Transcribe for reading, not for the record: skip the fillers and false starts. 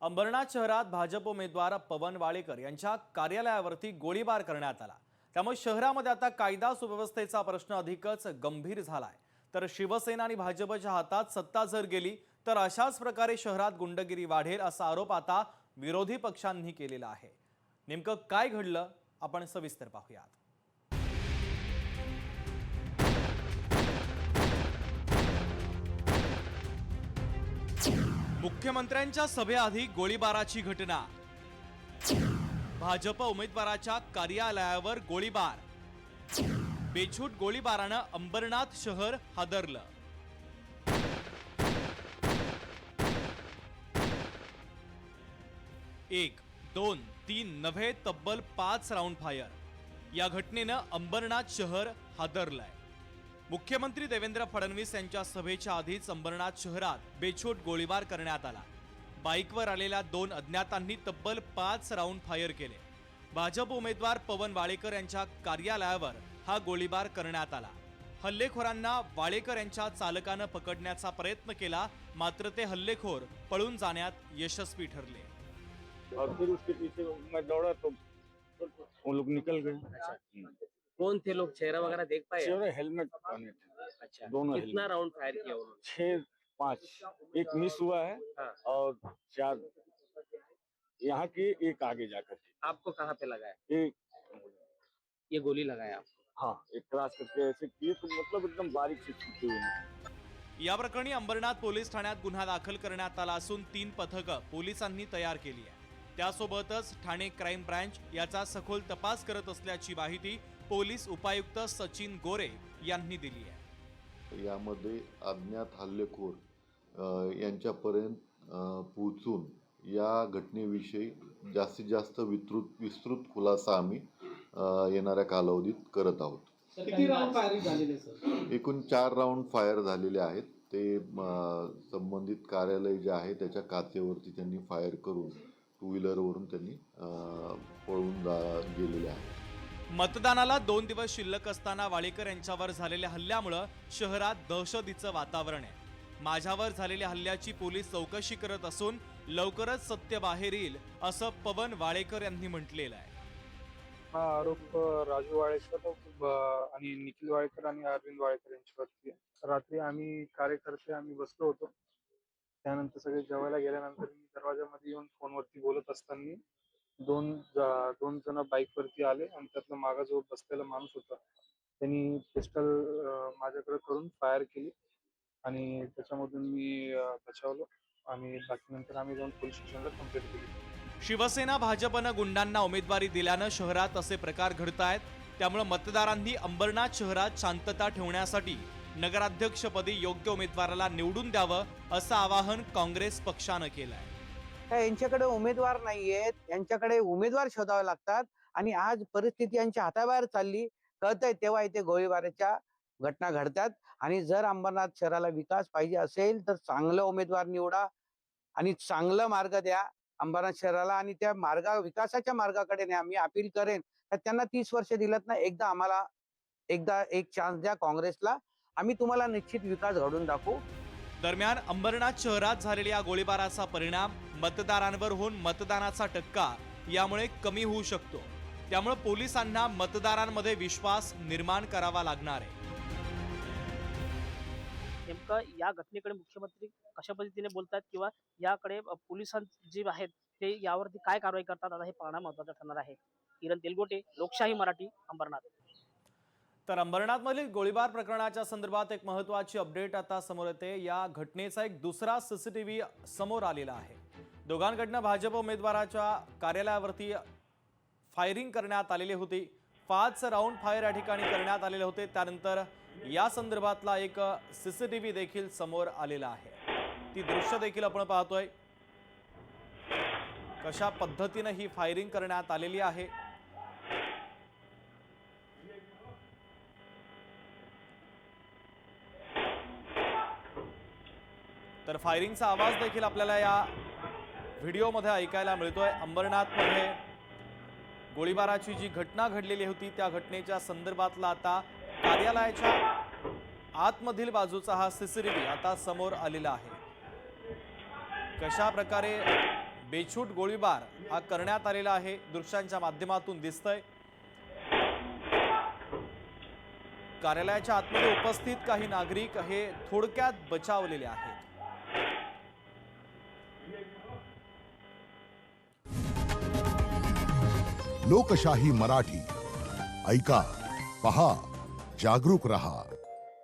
अंबरनाथ शहरात भाजप उमेदवार पवन वाळेकर यांच्या कार्यालयावरती गोळीबार करण्यात आला। त्यामुळे शहरामध्ये आता कायदा सुव्यवस्थेचा प्रश्न अधिकच गंभीर झालाय। तर शिवसेना आणि भाजपच्या हातात सत्ता जर गेली तर अशाच प्रकारे शहरात गुंडगिरी वाढेल असा आरोप आता विरोधी पक्षांनी केलेला आहे। नेमकं काय घडलं आपण सविस्तर पाहूयात। मुख्यमंत्र्यांच्या सभेआधी गोळीबाराची घटना। भाजप उमेदवाराच्या कार्यालयावर गोळीबार। बेछूट गोळीबारानं अंबरनाथ शहर हादरलं। एक, दोन, तीन नव्हे तब्बल 5 राऊंड फायर। या घटनेनं अंबरनाथ शहर हादरलंय। मुख्यमंत्री देवेंद्र फडणवीस यांच्या सभेच्या आधीच अंबरनाथ शहरात बेछूट गोळीबार करण्यात आला। बाईकवर आलेल्या 2 अज्ञातांनी तब्बल 5 राऊंड फायर केले। भाजप उमेदवार पवन वाळेकर यांच्या कार्यालयावर हा गोळीबार करण्यात आला। हल्लेखोरांना वाळेकर यांच्या चालकानं पकडण्याचा प्रयत्न केला, मात्र ते हल्लेखोर पळून जाण्यात यशस्वी ठरले। और फिर उसके पीछे मैं दौड़ा तो वो लोग निकल गए। कौन थे लोग, चेहरा वगैरह देख पाए? चेहरे हेलमेट पहने थे। अच्छा, दोनों कितना राउंड फायर किया उन्होंने? 6-5 एक मिस हुआ है। हाँ। और 4 यहाँ के, एक आगे जाकर आपको कहाँ पे लगा है? एक ये गोली लगाया आपको? हाँ, एक क्रॉस करके ऐसे किए तो मतलब एकदम बारीक से छूटे हुए। या प्रकरणी अंबरनाथ पोलीस ठाण्यात गुन्हा दाखल करण्यात आला असून 3 पथकं पोलिसांनी तयार केली आहे। त्यासोबतच ठाणे क्राईम ब्रांच याचा सखोल तपास करत असल्याची माहिती पोलीस उपायुक्त सचिन गोरे यांनी दिली आहे। यामध्ये अज्ञात हल्लेखोर यांच्यापर्यंत पोहोचून या घटनेविषयी जास्तीत जास्त विस्तृत खुलासा आम्ही येणाऱ्या कालावधीत करत आहोत। किती राऊंड फायरिंग झालेले सर? एकूण 4 राऊंड फायर झालेले आहेत। ते संबंधित कार्यालय जे आहे त्याच्या काचेवरती त्यांनी फायर करून 2 व्हीलरवरून त्यांनी पळून गेलेले आहेत। मतदानाला 2 दिवस शिल्लक असताना वाळेकर यांच्यावर झालेल्या हल्ल्यामुळे शहरात दहशतीचं वातावरण आहे। माझ्यावर झालेल्या हल्ल्याची पोलीस चौकशी करत असून लवकरच सत्य बाहेर येईल असं पवन वाळेकर यांनी म्हटलेलं आहे। हा आरोप राजू वाळेकर आणि निखिल वाळेकर आणि अरविंद वाळेकर यांच्यावरती आहे। रात्री आम्ही कार्यकर्ते बसलो होतो। त्यानंतर सगळे जेवायला गेल्यानंतर मी दरवाजामध्ये येऊन फोनवरती बोलत असताना दोन जण बाईकवरती आले आणि त्यातला मागा जो बसलेला माणूस होता त्यांनी पिस्टल माझ्याकडे करून फायर केली आणि त्याच्यामधून मी बचावलो आणि बाकी नंतर आम्ही जाऊन पोलीस स्टेशनला कंप्लेंट केली। शिवसेना भाजपनं गुंडांना उमेदवारी दिल्यानं शहरात असे प्रकार घडतायत। त्यामुळे मतदारांनी अंबरनाथ शहरात शांतता ठेवण्यासाठी नगराध्यक्षपदी योग्य उमेदवाराला निवडून द्यावं असं आवाहन काँग्रेस पक्षानं केलंय। यांच्याकडे उमेदवार नाहीयेत, यांच्याकडे उमेदवार शोधावे लागतात आणि आज परिस्थिती यांच्या हाताबाहेर चालली कळतंय तेव्हा इथे गोळीबाराच्या घटना घडतात। आणि जर अंबरनाथ शहराला विकास पाहिजे असेल तर चांगलं उमेदवार निवडा आणि चांगला मार्ग द्या अंबरनाथ शहराला आणि त्या विकासाच्या मार्गाकडे न्या। मी अपील करेन तर त्यांना 30 वर्ष दिलेत ना, आम्हाला एक चान्स द्या काँग्रेसला, आम्ही तुम्हाला निश्चित विकास घडून दाखवू। दरम्यान अंबरनाथ शहरात झालेल्या गोळीबाराचा परिणाम मतदारांवर होऊन मतदानाचा टक्का यामुळे कमी होऊ शकतो। त्यामुळे पोलिसांना मतदारांमध्ये विश्वास निर्माण करावा लागणार आहे। नेमकं या घटनेकडे मुख्यमंत्री कशा पद्धतीने बोलतात किंवा याकडे पोलिसां जे आहेत ते यावरती काय कारवाई करतात आता हे पाहणं महत्त्वाचं ठरणार आहे। किरण तेलगोटे, लोकशाही मराठी, अंबरनाथ। तर अंबरनाथमधील गोळीबार प्रकरणाच्या संदर्भात एक महत्त्वाची अपडेट आता समोर येते। या घटनेचा एक दुसरा सीसीटीव्ही समोर आलेला आहे। दोघांकडनं भाजप उमेदवाराच्या कार्यालयावरती फायरिंग करण्यात आलेली होती। 5 राऊंड फायर या ठिकाणी करण्यात आलेले होते। त्यानंतर या संदर्भातला एक सीसीटीव्ही देखील समोर आलेला आहे। ती दृश्य देखील आपण पाहतोय कशा पद्धतीने ही फायरिंग करण्यात आलेली आहे। तर फायरिंगचा आवाज देखील आपल्याला या व्हिडिओमध्ये ऐकायला मिळतोय। अंबरनाथमध्ये गोळीबाराची जी घटना घडलेली होती त्या घटनेच्या संदर्भातला आता कार्यालयाच्या आतमधील बाजूचा हा सीसीटीव्ही आता समोर आलेला आहे। कशा प्रकारे बेछूट गोळीबार हा करण्यात आलेला आहे, दृश्यांच्या माध्यमातून दिसतंय। कार्यालयाच्या आतमध्ये उपस्थित काही नागरिक हे थोडक्यात बचावलेले आहेत। लोकशाही मराठी ऐका, पहा, जागरूक रहा।